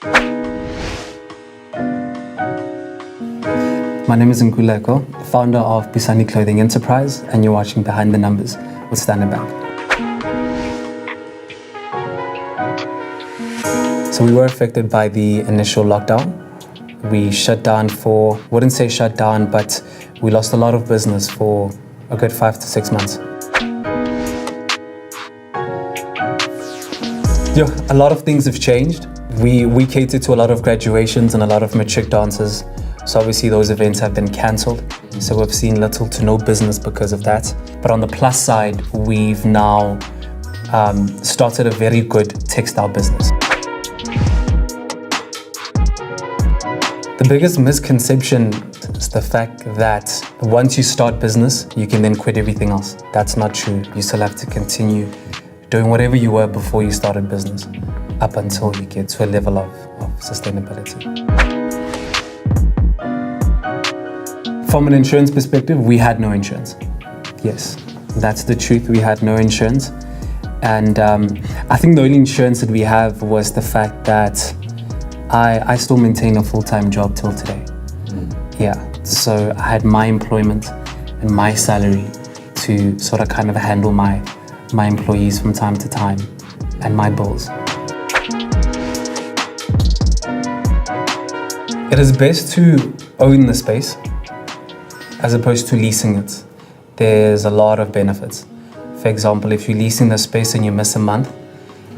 My name is Nkululeko, founder of Busani Clothing Enterprise, and you're watching Behind the Numbers with Standard Bank. So we were affected by the initial lockdown. We shut down wouldn't say shut down, but we lost a lot of business for a good 5 to 6 months. A lot of things have changed. We cater to a lot of graduations and a lot of matric dances. So obviously those events have been cancelled. So we've seen little to no business because of that. But on the plus side, we've now started a very good textile business. The biggest misconception is the fact that once you start business, you can then quit everything else. That's not true. You still have to continue doing whatever you were before you started business up until you get to a level of sustainability. From an insurance perspective, we had no insurance. Yes, that's the truth. We had no insurance. And I think the only insurance that we have was the fact that I still maintain a full-time job till today. Yeah, so I had my employment and my salary to sort of kind of handle my employees from time to time and my bills. It is best to own the space as opposed to leasing it. There's a lot of benefits. For example, if you're leasing the space and you miss a month,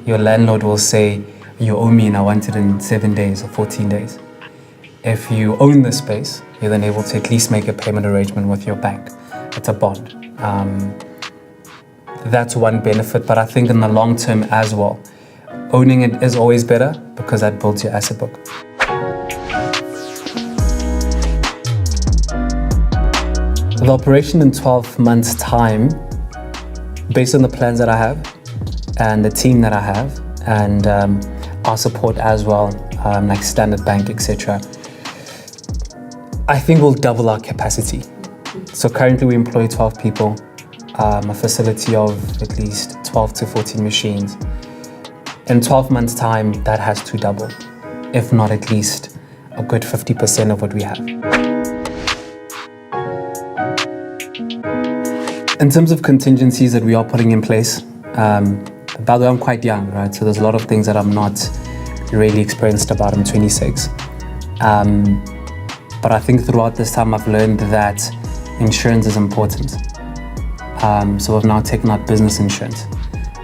your landlord will say, "You owe me and I want it in 7 days or 14 days. If you own the space, you're then able to at least make a payment arrangement with your bank. It's a bond. That's one benefit, but I think in the long term as well, owning it is always better because that builds your asset book. The operation in 12 months' time, based on the plans that I have and the team that I have and our support as well, like Standard Bank, etc., I think we'll double our capacity. So currently we employ 12 people, a facility of at least 12 to 14 machines. In 12 months' time, that has to double, if not at least a good 50% of what we have. In terms of contingencies that we are putting in place, by the way, I'm quite young, right? So there's a lot of things that I'm not really experienced about. I'm 26. But I think throughout this time, I've learned that insurance is important. So we've now taken out business insurance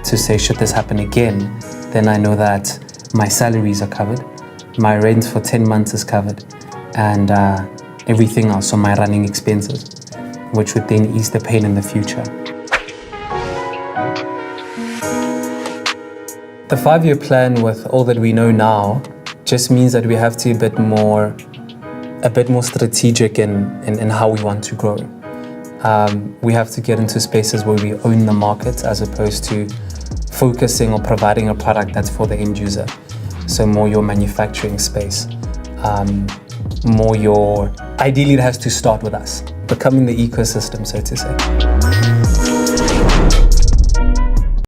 to say, should this happen again, then I know that my salaries are covered, my rent for 10 months is covered, and everything else, so my running expenses, which would then ease the pain in the future. The 5-year plan with all that we know now just means that we have to be a bit more strategic in how we want to grow. We have to get into spaces where we own the market as opposed to focusing or providing a product that's for the end user. So more your manufacturing space, ideally it has to start with us, becoming the ecosystem, so to say.